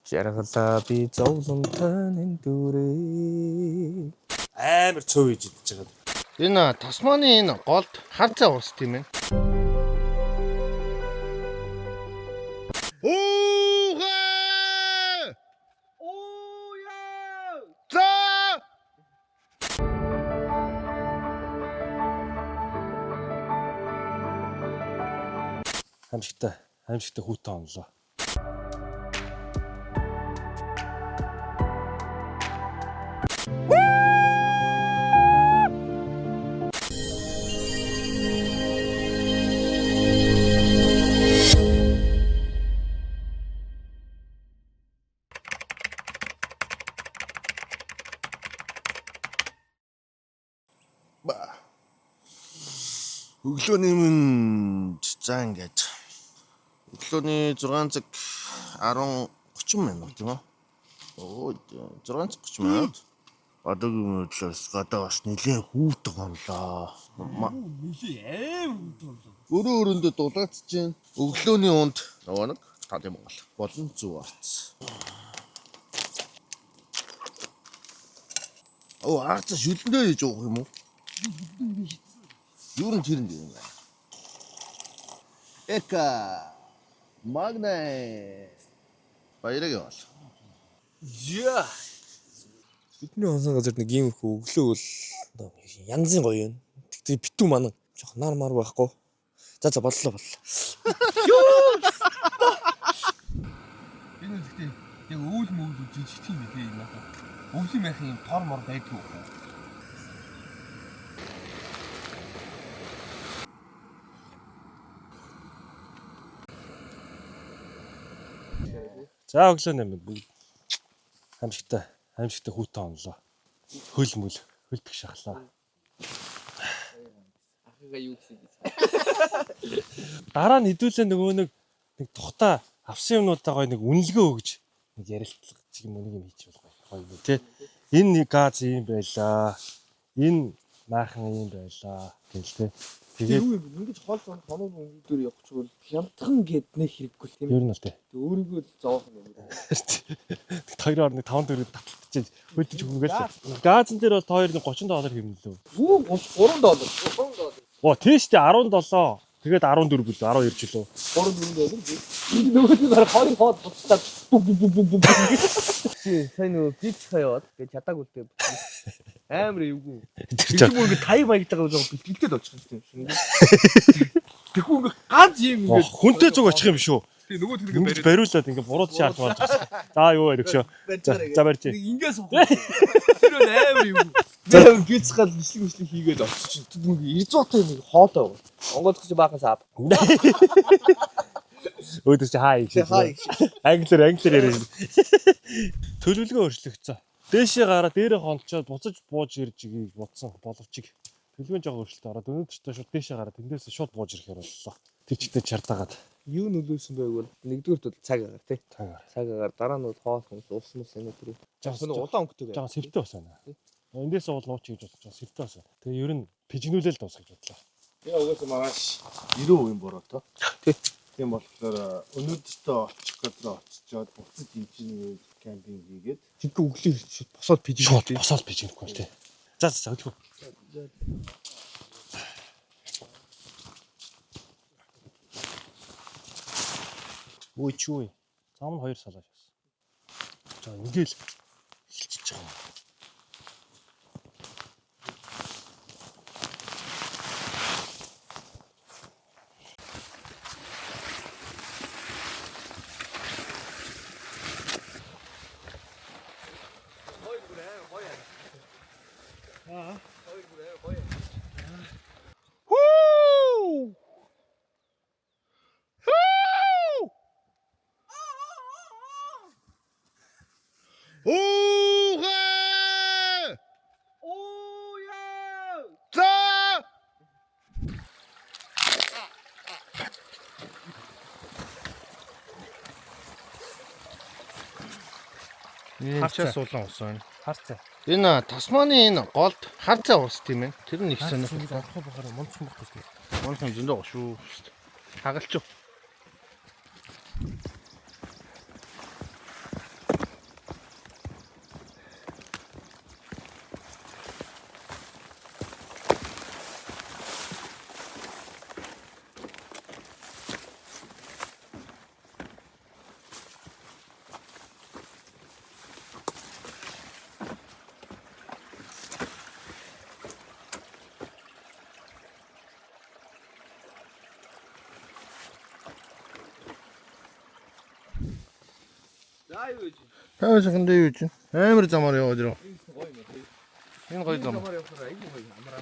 Жаргалаа би зовлон тань дүрээ. Амар цөв хийж идэж байгаа. Энэ Тасманы энэ голд хар цай уус тийм ээ. Уугаа! Ууяа! За! Хамшигтай хүүтэн онлоо. Өглөөний минь за ингээд. Өглөөний 6 цаг 10:30 минут тийм үү? Оо 6 цаг 30 минут. Одоогийн өглөөс гадаа бас нэлээд хүүтэн онлоо. Нилээ аим хүүтэн онлоо. Өрөөндөө дулаацж чинь өглөөний унд нөгөө нэг тал юм бол болон зүв орц. Оо арц шүлэндээ хийж уух юм уу? Юу н тэр юм бэ? Эка магнай баяраг яа. Яа. Бидний онсон газар нэг юм их өглөө бол янзын гоё юм. Тэгтээ битүү манан жоох нар мар байхгүй. За боллоо. Энэ үстэй яг өвөл мөвөл жижиг юм дээ энэ надад. Өвлийн майхын юм тор мор байдгүй. За өглөө нэмээ бүгд хамшигтай хүүтэн онлоо. Хөл бих шахлаа. Ахыгаа юу гэсэн бэ? Дараа нь хэдүүлээ нөгөө нэг тухта авсан юмнуудаа гоё нэг үнэлгээ өгж нэг ярилцлага чиг юм нэг юм хийж болох гоё юм тий. Энэ нэг газ юм байлаа. Энэ maaхан юм байлаа гэл тий. Тэгээд Юу юм ингэж хоол зон хоног өнгөдөр явчихвал хямдхан гэд нэг хэрэггүй тийм. ер нь л тий. Тэг өөрийгөө л зовох юм байна. Хоёроор нэг 5 төгрөг татчихж хөдөлж өгнөгөл. Газн дээр бол $30 хэмнэлээ. Юу $3. $3. Оо тийштэй 17. Тэгээд 14 бүл 12 жилөө. $3 энэ нөгөөд нь хоёр хоол буцаад бум. Сайн нөгөө пицца яваад гэж чадаагүй л дээ. Амар эвгүй. Тэр мөр ингэ таяг маягтайгаа жоо бэлтгэлтэй болчих юм тийм. Тэгэхгүй ингэ ганц юм ингэ Хүнтэй зүг очих юм шүү. тэг нөгөө тэр Ингэж бариулаад ингэ бурууд шаалмаар. За юу вэ гүшөө. За барьж. ингээс тэр амар эвгүй. Тэр пиццахад бичлэг хийгээд очиж чинь нэг 900 тонн хоолой. Онгойлгох чи баахаас ав. Өөдөө чи хаа их. Англиар яриа. Төлөвлөгөө өөрчлөгдсөн. Дээшээ гараад дээрээ хончоод буцаж бууж ирж игийг бодсон боловчиг. Төлөвлөгөө жоо өөрчлөлт ороод өнөөдөртөө шууд дээшээ гараад тэндээс шууд бууж ирэхээр боллоо. Тэвчтэй чардаагаад. Юу нөлөөсөн байвал нэгдүгürt бол цаг агаар тий. Цаг агаар дараа нь бол хоол хүнс ус мус энэ тэр. Жаахан удаан өнгөтэй. Жаахан сэвтэй бас байна. Эндээс уул нууч гэж бодож байгаа сэвтэй бас байна. Тэгээ ер нь пижнүүлэл дуус гэж бодлоо. Тэгээ угаасаа маш 90% бороо тоо. Тий. Тийм болохоор өнөөдөртөө очих газар очичоод буцаж инженер кемпинг хийгээд Тэггүй өглөө ирчихээд босоод пиж Шууд босоод пижнэхгүй бол тий. За өглөө. Ой чүй. Зам нь 2 салааш байсан. За ингээл хилчиж байгаа. Уугаа! Ууяа! За! Харцаа суулан ус байна. Харцаа. Энэ Тасманы энэ голд хар цай уус тийм ээ. Тэр нь их сонирхолтой. Онцгой бохоор монцсон байхгүй. Монхон зөндөө шүү. Хагалч. За юу гэж. Хаа секунд юу чинь? Амар замаар яваад ирээ. Энэ гоё зам. Замаар явахаар айгүй гоё амраа.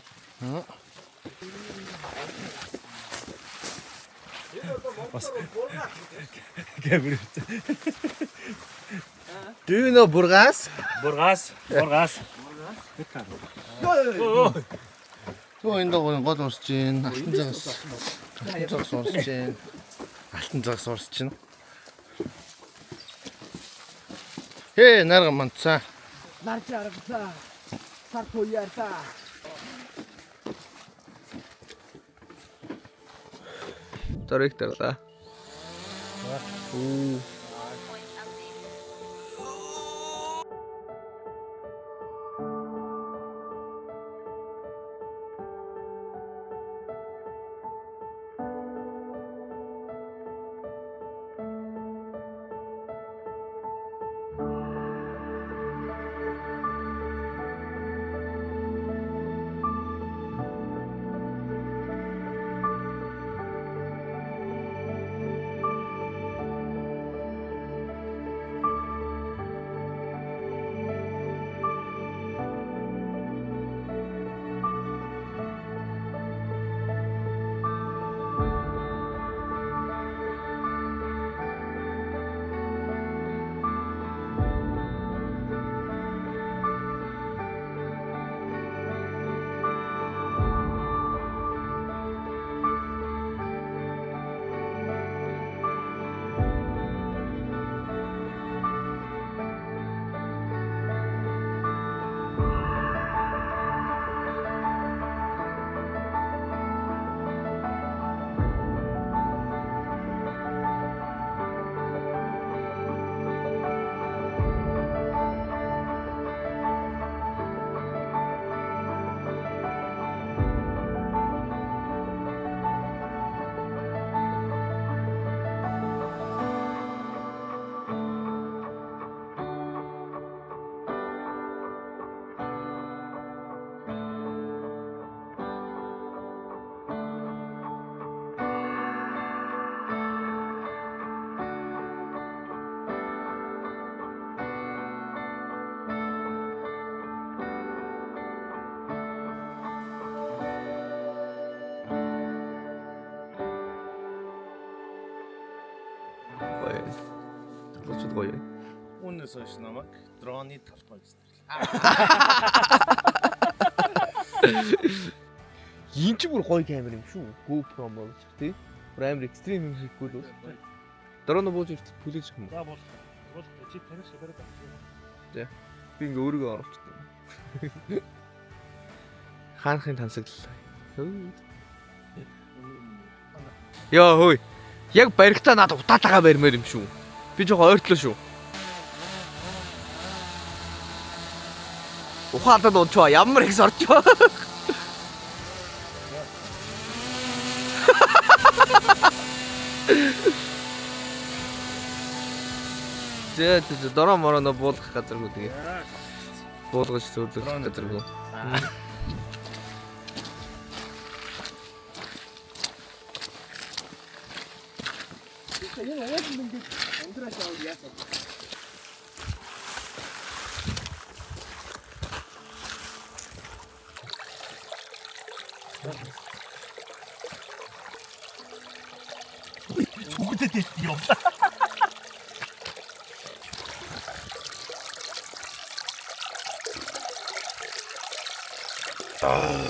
Гэмэр. Do you know Burgas? Бургас. Тоо энэ гол урсж гин. Алтан цагаас урсж гин. Алтан цагаас урсж гин. Хээ нарга манцаа. Нарч аргасаа. Сар туяарсаа. Дөрөгтэй ба. Оо. Гоё. Лучд гоё. Үүнээс хойш намайг дроны талбай гэсэн. Ийм ч бүр гоё камер юм шүү. GoPro мөн тий. Бүр амар экстрим юм хийхгүй л. Дрон бууж иртэл бүлээж юм. За бол чи таньж бараад авчих. Би ингээ өөрийгөө оруулчихсан. Хаанхын тансаглал. Яа хөөе. Яг баригтаа надад утаатайгаа барьмаар юм шүү. Би жоохон ойртлоо шүү. Ухаатад унчаа ямар их сорчоо. Зэ дөрөө мороно буулгах газаргүй тэгээ. Буулгаж зөвлөх газаргүй.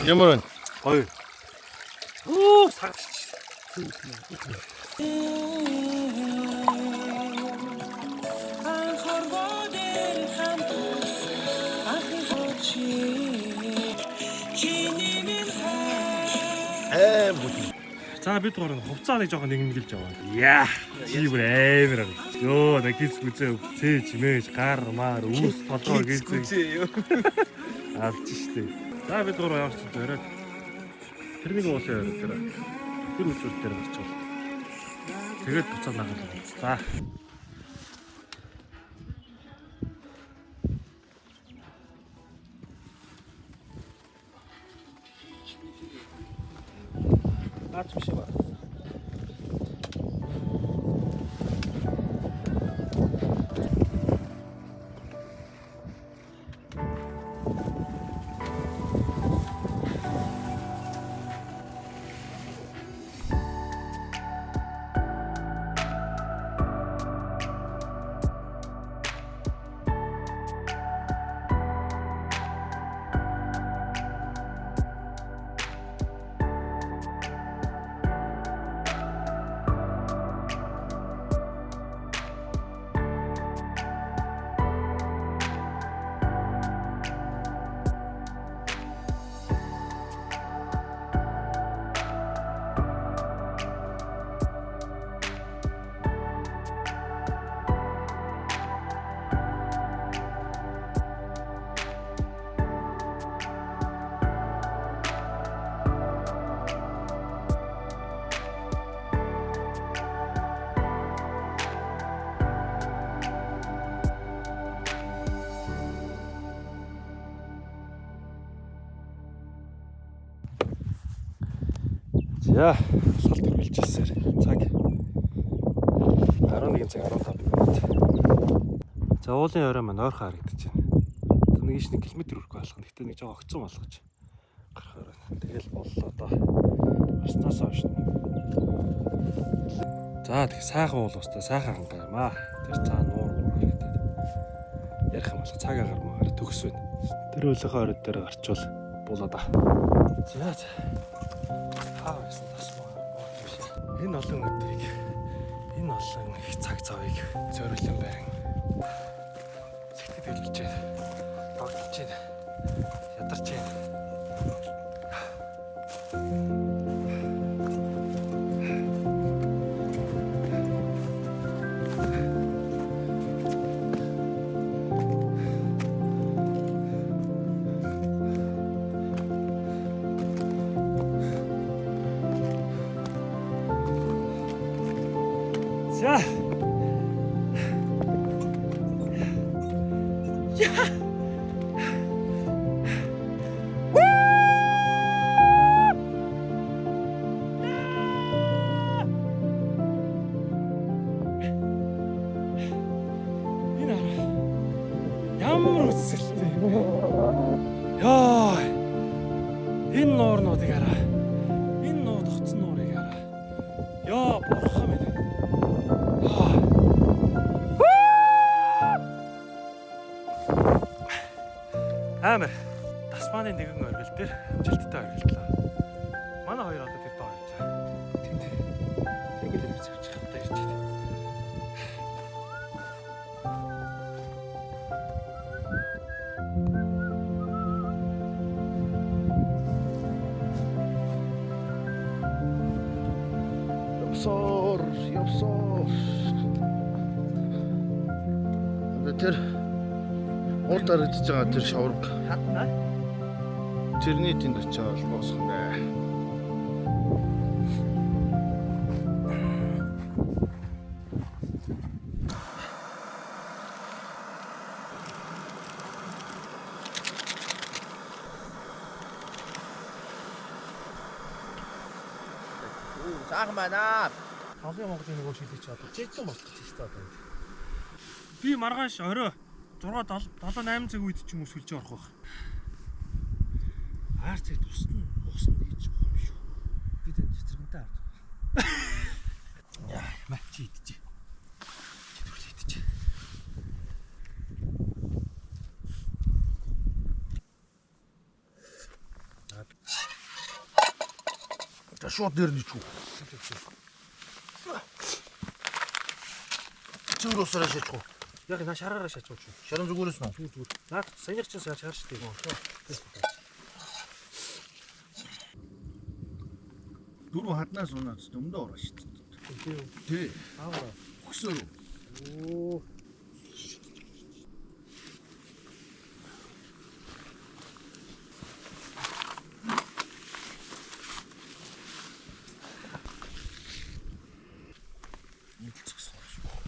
Ямар вэ? Гоё. Оо сагч. За бид гурав хувцааны жоохон нэгнэлж яваа. Яа. Чи бүр амар. Йоо, на гис гүзээ цээ чимээж гар маар үүс толгой гисээ. Авч штэ. За бид гурав явах чинь орой. Тэрнийг уусаа орой тэр. Тэр үчүүл дээр очив. Тэгээд буцаад нагаад. За. Аач биш ба. Яа, асфальт хөрвүүлчихсээр. Цаг 11 цаг 15 минут. За уулын орой маань ойрхон харагдаж байна. Нэг 1 км хүрэх болох. Гэхдээ нэг жоо огцон болгож гарахаар байна. Тэгэл боллоо доо. Арснаас хойш. За тэг сайхан уул устаа сайхан хангаамаа. Тэр цаа нуур харагдаад. Ярих юм бол цагаа гармаагаар төгс байна. Тэр өөлийнхөө орой дээр гарчвал булаа да. За. Аа байсан тасмаа. Энэ олон өдрийг энэ олон их цаг цавыг зөриөлөн байран сэтгэл хэлж байна. Догтлж байна. Ядарч байна. 자. Ямар үсэлтэй. Яа. Энэ нуурнуудыг хараа. Энэ нууд огцон нуурыг хараа. Яа, бурхан минь. Амар. Тасманы нэгэн оргил дээр амжилттай оргилдлоо. Манай хоёр одоо тэр доо явж байгаа. Тэнд. Тэгэл ирэх завч хатаа ирж байна. Явсоор. Тэр уулаар идэж байгаа тэр шавраг хатна. тэрний тэнд очиод боосох нэ. Саахан байна. Хамгийн Монголын нөгөө шилжиж одоо чиглэн босчих гэж байна. Би маргааш орой 6:78 цаг үед ч юм уу сүлж орох байх. Аар цаг тусна хийж байгаа юм шүү. Би тань цэцэргэнтэй харж байгаа. Яа, маа чи идэж. Чи идэж. За шууд дээр нь чүү. Зүгээр усаараа шийдэх үү? Яг на шараараа шаачаач. Шаран зүгээрээс нь. Зүгээр. Наад саяных чинь шаарчдаг юм. Дөрөв хаднаас унаад өмдөө ороо шийддэг. Тий. Аа. Хөсөөр. Оо.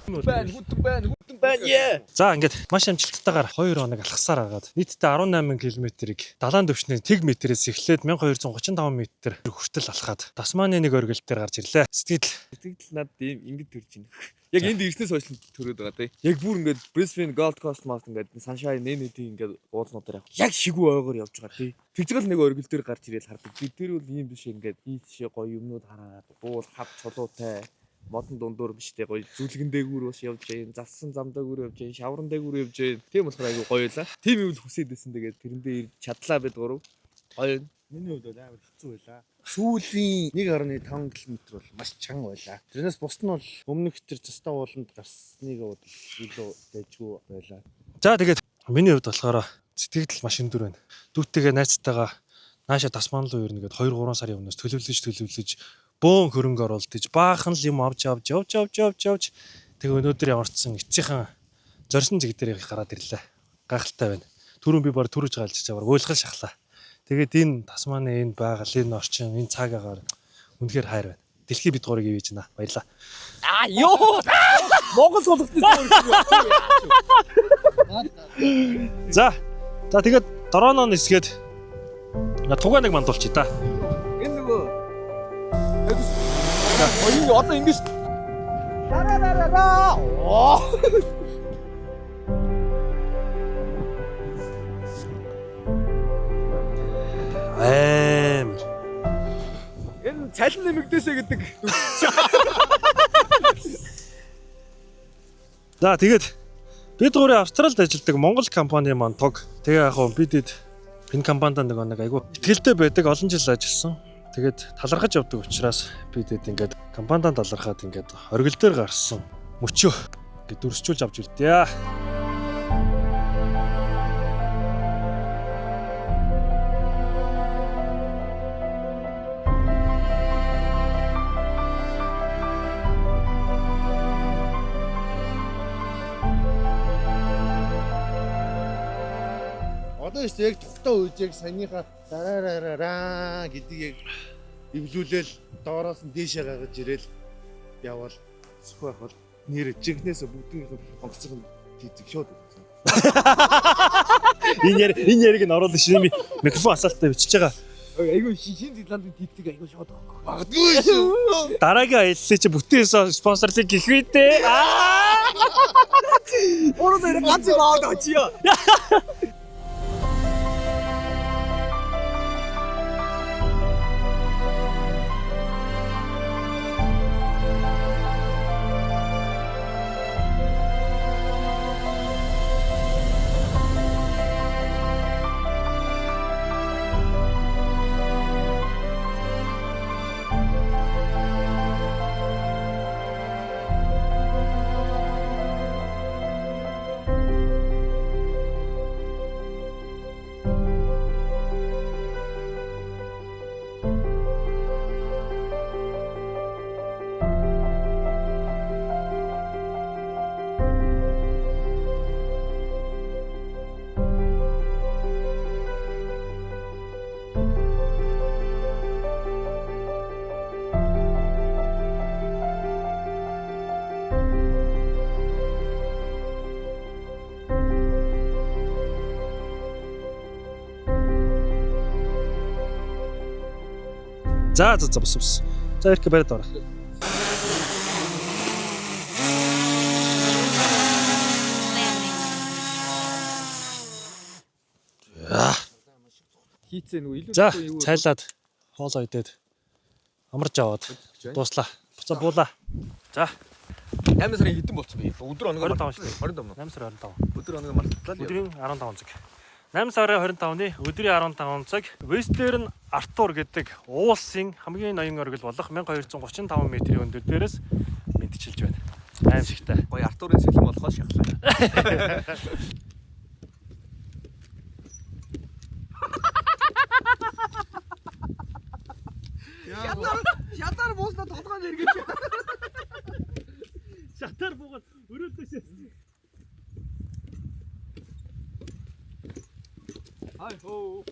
Хүтэн байна яа. За ингээд маш амжилттайгаар 2 хоног алхасаар агаад нийтдээ 18 км-ийг далайн түвшний тэг метрээс эхлээд 1235 м хүртэл алхаад Тасманы нэг оргил дээр гарч ирлээ. Сэтгэл над ингэж төрж байна. Яг энд ирснээс хойш төрөөд байгаа тий. Яг бүр ингээд Brisbane Gold Coast Mall ингээд Sunshine нэмэдийн ингээд уулзнуудаар яг шигүү ойгоор явж байгаа тий. Тэгжэл нэг оргил дээр гарч ирээл хардаг. Бид тэр бол ийм биш ингээд ийшээ гоё юмнууд хараад буул хав чулуутай модон дундуур биш те гоё зүлгэн дээгүүр бас явж байна. Зассан зам дээгүүр явж байна. Шавран дээгүүр явж байна. Тийм болохоор айгүй гоё байлаа. Тийм юм л хүсээд байсан. Тэгээд тэрэндээ ирж чадлаа бид гурав. Гоё. Миний хувьд бол амар хэцүү байлаа. Сүүлийн 1.5 км бол маш чанга байлаа. Тэрнээс бусд нь бол өмнөх тэр цастаа ууланд гарсныг бол илүү дэжгүй байлаа. За тэгээд миний хувьд болохоор сэтгэл маш өндөр байна. Дүүтэйгээ найзтайгаа нааша Тасман руу ирнэ гээд 2-3 сарын өмнөөс төлөвлөж бөөн хөрөнгө оруулалт гэж баахан л юм авч явж. Тэгээ өнөөдөр ямарчсан эцсийнхэн зорьсон зэг дээр гараад ирлээ. Гайхалтай байна. Түрүүн би баг түрүүж галж чавар уйлгал шахлаа. Тэгээд энэ Тасманы энэ байгаль, энэ орчин, энэ цаг агаар үнэхээр хайр байна. Дэлхий бид гурыг ивэж байна. Баярлаа. Аа ёо. Монгол суулгахны зүйл. За тэгээд дорооно нисгээд тугаа нэг мандуулчих та. Энэ нөгөө энэ одоо ингэж дарарараа. Оо. Энэ цалин нэмэгдээсэ гэдэг. За тэгээд бид гурийн Австралид ажилладаг Монгол компани маань тог. Тэгээ яг хөө бидэд энэ компанид нэг айгу итгэлтэй байдаг олон жил ажилласан. Тэгээд талархаж явдаг учраас бидэд ингээд компанид талархаад ингээд оргил дээр гарсан мөчөө ингээд дүрсчүүлж авч үлдээ. Одоо яг тухтай үеж яг саяныхаа дараараа гэдгийг яг эвлүүлээл доороос нь дээшээ гаргаж ирээл явал сүх байх бол нэр жигнээс бүгдийнх нь онгоцон тийзэг шууд өгсөн. Энэ яриг нь оруулах шин микрофон асаалтаа бичиж байгаа. Айгу шин Зеландын тигтэг айгу шууд байгаа. Магадгүй шүү. Дараагийн аяллаа чи бүтэн спонсорлыг гэх үедээ. Ороо дээр ганц юм аваад очиё. За бус. За ирэх бариад ороо. Хийцээ нөгөө илүү За цайлаад хоолоо идээд амарч аваад дууслаа. Буцаа буулаа. За 8 сарын хэдэн болцсон бэ? Өдөр оноогоо 25 шүү дээ. 25 8 сарын 25. өдөр оноогоо мартлаа л. Өдрийн 15 цаг. 8 сарын 25-ны өдрийн 15 цаг Western Arthur гэдэг уулсын хамгийн ноён оргил болох 1235 м-ийн өндөр дээрээс мэдчилж байна. Аимшигтай. Гоё Артурын сэлэм болохоос шахлаа. Шатар бууснаа толгойд эргэж. Шатар буугаад өрөөлдөөс. Хай хоо.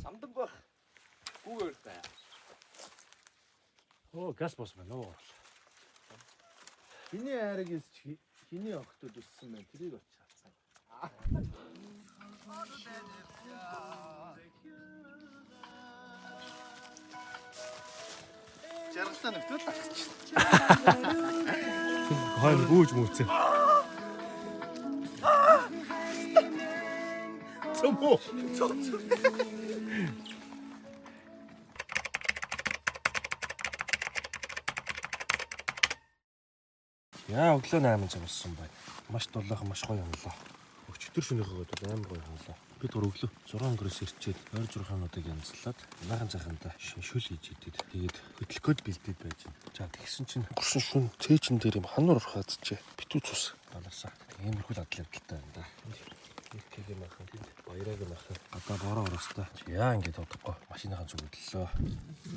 Самдан бах. Гүүгээр таа. Оо газ бос байна оо. Хиний хайрыг эсч хиний охтод өссөн байна. Тэрийг очиж харцгаа. Жаргалтай нөхдөд тагч. Хойно гүүж мүүцээ. Цөмөө. Яа өглөө 8 цаг болсон байна. Маш дулаахан маш гоё юмлаа. Өчтөр шөнөөхөө бол амар гоё юмлаа. Би түр өглөө 6 өнгөрөөс ирчээд 26 минутыг янзлаад нахан цаханда шүл хийж идэв. Тэгээд хөдөлгөөд бэлдээд байж байна. За тэгсэн чинь гуршин шүн цээжин дээр юм хануур урхаацчээ. Битүү цус баларсаа. Иймэрхүү адлал талтай байна да. Иркэгээ махан баяраг махан. Одоо бороо ороостой. Яа ингэж бодохгүй машиныхан зүгдлээ.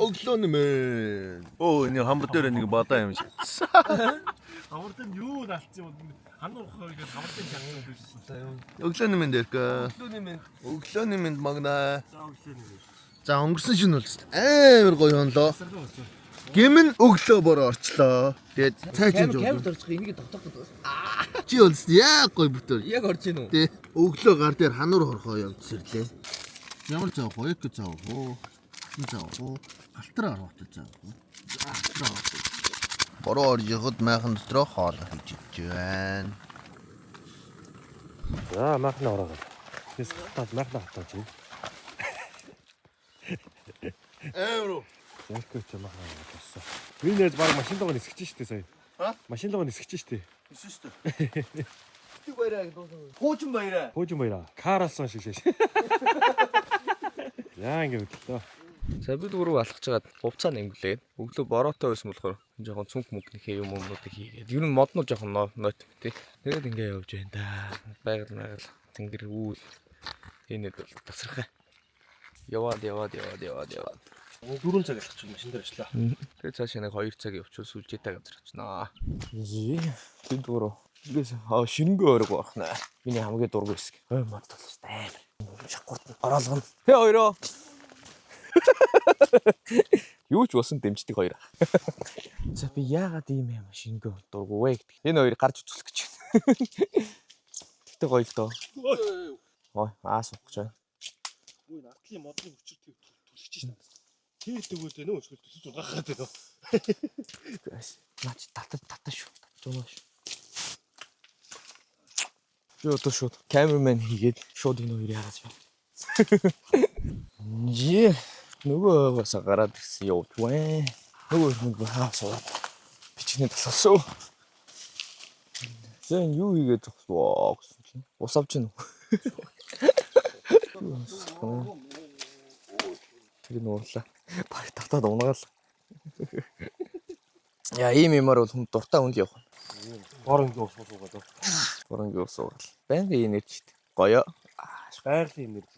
Өглөө нэмээ. Оо энэ хамбар дээр нэг бадаа юм шиг. Хамартын юу наалцсан юм. Хануур урхаа гэж хамартын чанган дүүссэн. Өглөө нэмэн дээркэ. Өглөө нэмэнд магнаа. За өнгөрсөн шин бол амар гоё хонлоо. Гэмн өглөө бороо орчлоо. Тэгээд цай чинь Камерт орчих энийг тогтоох гэдэг. чи болсон яа гоё бүтээр. Яг орж ийн үү? Тэ өглөө гар дээр хануур хорхоо явж сэрлээ. Ямар цаа гоё их цаа оо. заагүй. Алтар гаргаж заагүй. Алтар гаргаж. Бороо оржиход майхан дотроо хоол хийж байна. За махна ороод. Тэс хатаад махна хатаач юм. Эвро. Яакч махна болсон. Би нэр баг машин руу нисгэж штэ сая. Машин руу нисгэж штэ. Исэн шүү дээ. Тэг баяраа дуусна. Хуучин баяраа. Хөөжин баяра. Каралсан шиг шээ. Яа ингэ хөдлөө. За бид гурав алхаж чагаад хувцаа нэмглээд өглөө бороотой байсан болохоор жоохон цүнх мөнгөнийхээ юмнуудыг хийгээд ер нь модноо жоохон нот тий. Тэгээд ингээ явж байна да. Байгаль тэнгэр үүл энэд бол тасархаа. Яваад. Дөрөв цаг алхаж машин дээр ажиллаа. Тэгээд цаашаа нэг 2 цаг явчихвал сүлжээтэй газар очноо. Бид гурав ингээс шингөө орог байна. Миний хамгийн дургүй хэсэг. Мод толс амар. Шахурд ороолгоно. Тэ хоёроо. Юу ч болсон дэмждэг хоёр. За би яагаад ийм юм шингөө дургүй вэ гэдэг. Энэ хоёрыг гарч үзүүлэх гэж байна. Тэгтээ гоё л доо. Ой, суух гэж байна. Үй натлын модны өчр төлөгч шин. Тэр тэгвэл нөө өсгөл төсөж угаахад байна. Наач татаа шүү. Жоноош. Шууд камермен хийгээд шууд энэ хоёрыг хараад байна. Жи нөгөө бас гараад ирсэн явж байна. Нөгөө хүн хаа бичгний талхалсан. Зэн юу хийгээд зогсвоо гэсэн чинь ус авч гэнэ. Тэр нуурлаа. Баг татаад унгаал. Яа ийм юмар бол хүн дуртай хүн л явах. Боронгийн ус суугаад. Боронгийн ус суугаад. Байнгын энержид. Гоё. Байгалийн энерги.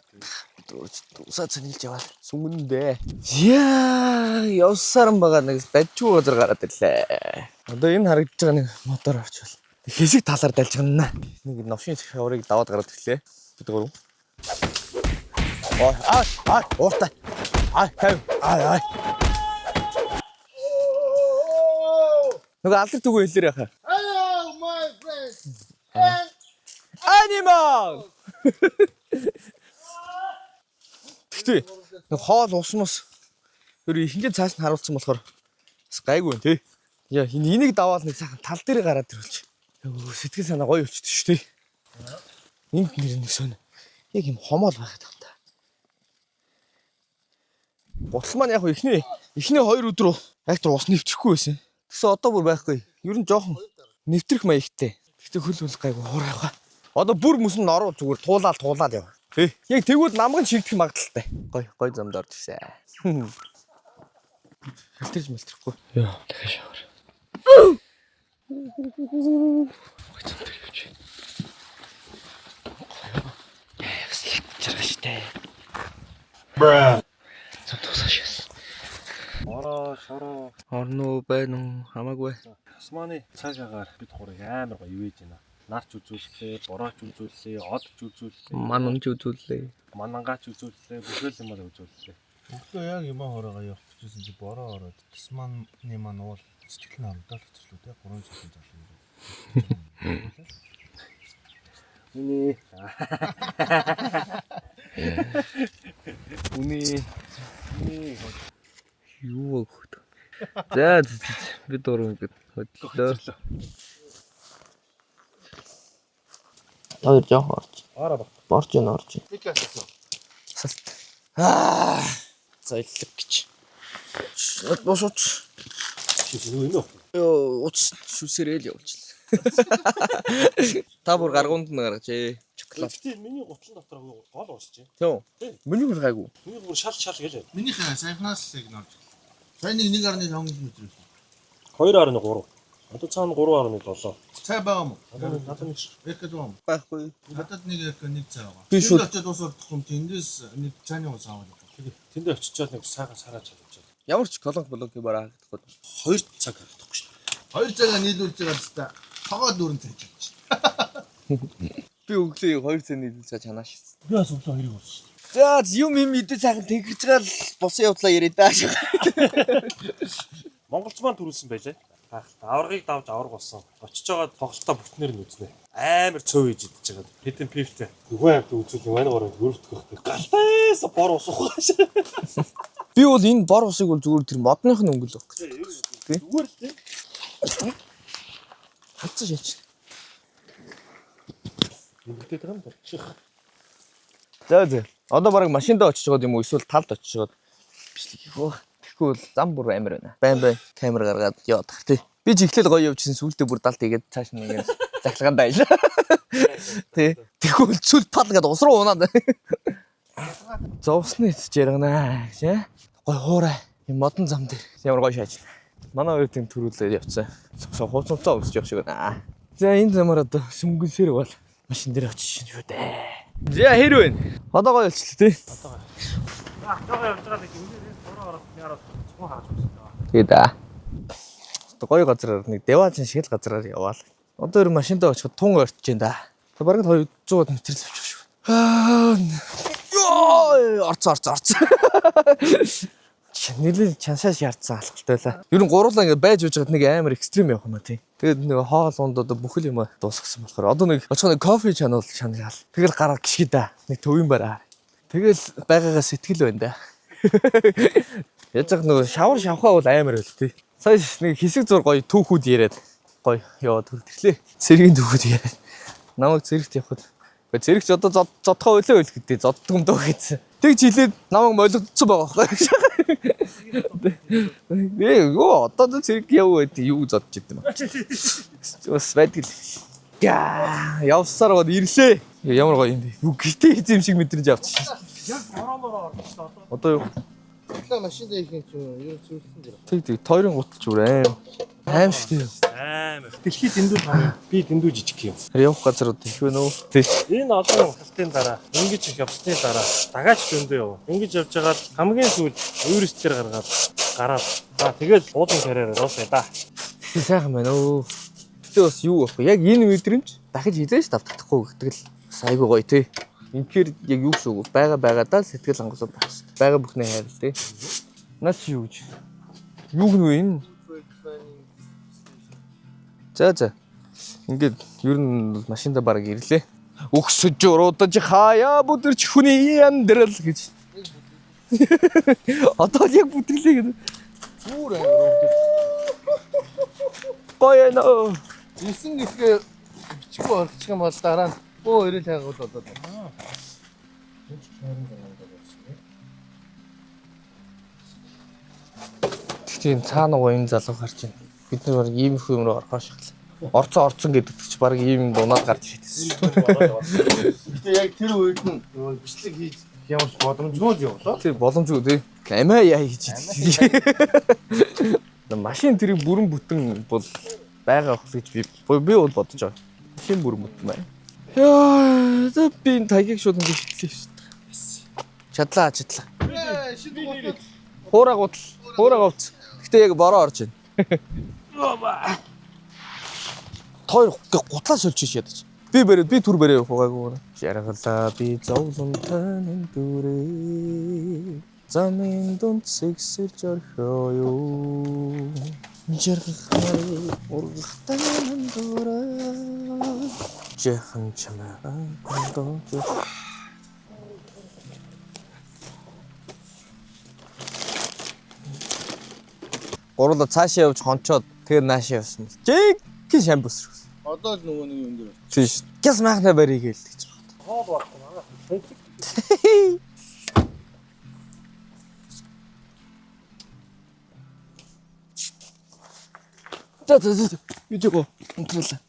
Усаа цанилж яваад сүмэндээ. Яа, явсаран байгаа нэг дажгүй газар гараад ирлээ. Одоо энэ харагдаж байгаа нэг мотор орчвол. Хэсэг талаар дальж гэнэ. Нэг новшин шаврыг даваад гараад ирлээ. Бид гурав. Ууртай. Ай. Нөгөө алдар түгөө хэлээр яхаа. Hello my friends. Animal. Тэгтээ нэг хоол усмас өөр ихэнх цааш нь харуулсан болохоор бас гайгүй байна тий. Яа энийг даваад нэг сайхан тал дээр гараад ирүүлчих. Сэтгэл санаа гоё болчихсон шүү дээ. Энд нэр нэг сонь. Яг юм хомоол байгаад байна та. Гутал маань яг ихний 2 өдөр актер ус нэвтрэхгүй байсан. Тэгсэн одоо бүр байхгүй. Ер нь жоохон нэвтрэх маягтай. Тэгтээ хөл гайгүй хуурайгаа. Одоо бүр мөсөн нь ороо зүгээр туулаад яв. Тий. Яг тэгвэл намган шигдэх магадaltaй. Гой замд орж ирсэн. Хэлтэрж мэлтрэхгүй. Яа, дахиад шавар. Гой замд ирвч. Чарга штэ. Бра. Зам тусаашаас. Шараа. Орно байна уу? Хамаагүй. Османы цаагаар бид хурыг амар гоё ивэж байна. Нарч үзүүллээ, борооч үзүүллээ, одч үзүүллээ, Мананч үзүүллээ. манангаач үзүүллээ, бүхэл юм аа үзүүллээ. Өглөө яг юмаа хоороо явах гэсэн чи бороо ороод тасманы маань уул сэтгэл нь амдаад хэвчлээ те 3 жилийн залуу. Үний Юу гөхт. За бид урам гээд хөдлөө. Хоёр жоох орч. араа баг. Орж ийн. Пикасаа. Зайлэг гэж. Босооч. Юу юм бэ? Ёо, уц шүсэрэл явуулчихлаа. Та бүр гаргуунд нь гаргажээ. Чоколад. Гэхдээ миний гутлын дотор гол уусч. Төө. Миний хөл гайгүй. Миний бүр шал гэлээ. Минийхээ сайхнаас сигнал. Сайн 1.5 км. 2.3. Одоо цаана 3.7. Цай байгаа мó? Надад нэг Экэд байгаа мó? Байхгүй. Надад нэг цай байгаа. Би шууд очиод дуусах юм тэндээс нэг цааны ус аваад. тэндээ очичоод нэг сараа чадчихад. ямар ч блог бараа хахдахгүй. 2 цаг хахдахгүй шүү. 2 цагаа нийлүүлж байгаа ч та тогоо дүүрэн цай чиж. Би өглөө 2 цаг нийлүүлж чанаа шээ. Би бас өглөө 2-ыг болсон шүү. За юм мэдээ цаахан тэнгэрж гал босон явдлаа яриа даа. Монголч маань төрүүлсэн байлээ. Аваргыг давж аварга болсон. Очиж байгаа тоглолтоо бүтнээр нь үзнэ. Амар цөв ээж идэж байгаа. Хэдэн пивтэй. Нөгөө амт үзүүл юм ань гороо өрөвдөх байх. Галтайс бор усах. Би бол энэ бор усыг бол зүгээр тэр модных нь өнгөл баг. Зүгээр л тийм. Хацсан шаач. Ингээд байгаа юм болчих. За. Одоо бараг машиндаа очиж байгаа юм уу эсвэл талд очиж байгаа. Бичлэг хөө. Тэгэхгүй бол зам бүр амар байна. Байн камер гаргаад яваад тах тий. Би ч ихлээл гоё явчихсан сүултээ бүр далд игээд цааш нь ингээд захлагаандаа айлаа. Тий. Тэгэхгүй бол сүл пал гэдэг ус руу унаад. Зовсны эцэж яргана гэж. Гой хуурай. Юм модон зам дээр ямар гоё шааж. Манай хоёр тийм төрүүлээд явцсан. Хууцнцаа өмсөж явах шиг байна. За энэ замаар одоо сүмгэнсээр бол машин дээр очиж шүү дээ. За хэр вэ? Одоо гоё болчихлоо тий. Одоо явж байгаа нэг энэ бороо ороод яраад цуг хааж өгсөн. Тэгээд одоо гоё газараар нэг деваажин шиг л газараар яваал. Одоо ер машиндаа очиход тун орчих юм да. Бараг 200 м л авчих шүү. Ёо орцоо. Нэлээд чаншааш ярцсан алхалтай байлаа. Ер нь гурлаа ингэ байж байгаад нэг амар экстрим явах юм а тий. Тэгээд нэг хоол унд одоо бүхэл юм дуусгасан болохоор одоо нэг очиход нэг кофе чанал шанаал. Тэгэл гараад гიშгий да. Нэг төвийн бараа. Тэгэл байгаагаа сэтгэл байна да. Яаж яг нэг шавар шавхаа бол амар байл тий. Сая нэг хэсэг зур гоё түүхүүд яриад гоё яваад хүлдэрлээ. Цэргийн түүхүүд яриад. Намайг цэрэгт явахад зэрэгч одоо зодхоо өлөө өл гэдэг зоддог юм дөө гэсэн. Тэгж хэлээд намайг молигдсон байгаа байхгүй. Ёо одоо зэрэг яв гэдэг юу зодж идэм ба. Бас байдаг л. Явсаар гоо ирлээ. Ямар гоё юм бэ. Гитээ эзэм шиг мэдрэж авчихсан. Яг бороомоор орчихлоо одоо. Одоо юу? Тэглээ машин дээр их юм чи юу зүйлсэн дэр. Тэг тойрон гуталж үрээ. Аим шиг тийм. Амар. Дэлхийд дэндүү том. Би дэндүү жижиг юм. Явах газар их байна уу? Тэг. Энэ олон халтын дараа, ингэж их явсны дараа дагаач дөндөө яв. Ингэж явж байгаад хамгийн сүүл өөрсдээр гараад. За тэгээд уулын карьераар дуусна да. Тэг сайхан байна уу? Гэтэ бас юу вэ? Яг энэ мэдрэмж дахиж хизээш давтахгүй гэдэг л бас айгүй гоё тий. Инхээр яг юу гэсэн үг байгаадаа сэтгэл хангалттай байх шүү дээ. Бага бүхнээ хайр тий. Наа чи юу гэж? Юу гэнэ вэ энэ? За. Ингээд ер нь машинда бараг ирлээ. Өгсөж уруудаж хаяа бүдэрч хүний амьдрал гэж. Одоо яг бүдэрлээ гэдэг. Зүгээр амар. Гоё нөө. Ирсэн гэхээ бичихгүй орчих юм бол дараа нь өрөөл хайгуул болоод байна. Тийм цаана гоё энэ залуу гарч байна. Бид нар баг ийм их юм руу орохоо шахлаа. Орцсон гэдэг чи баг ийм дунаад гарч ирсэн шүү. Гэтэ яг тэр үед нь бичлэг хийж ямар боломжгүй л явлаа. Тийм боломжгүй тий. Амиа яа хийж идэв. Машин тэрийг бүрэн бүтэн бол байгаа ах гэж би бол бодож байгаа. Машин бүрэн бүтэн байна. Яа, за би энэ тайгийг шууд ингэ шидлээ шүү дээ. Чадлаа. Хуураа гуц. Гэтэ яг бороо орж байна. Тойр гутлаас олж ядаж. Би түр бэрээ хугаагүй. Жаргалаа би зовлон тань дүрээ. Замын дунд сэгсэж орхиё. Жаргалаа ургахтан дүрээ. Жахан чамаа гондож. Гурлаа цаашаа явж хончоод тэгээд наашаа явсан. Жиг шам бүсрэх. Одоо л нөгөө нэг юм дээр. Тийш. Гяс махна барыг гээл гэж байна. Хоол байхгүй байгаа. За. Юу жоо. Унтралаа.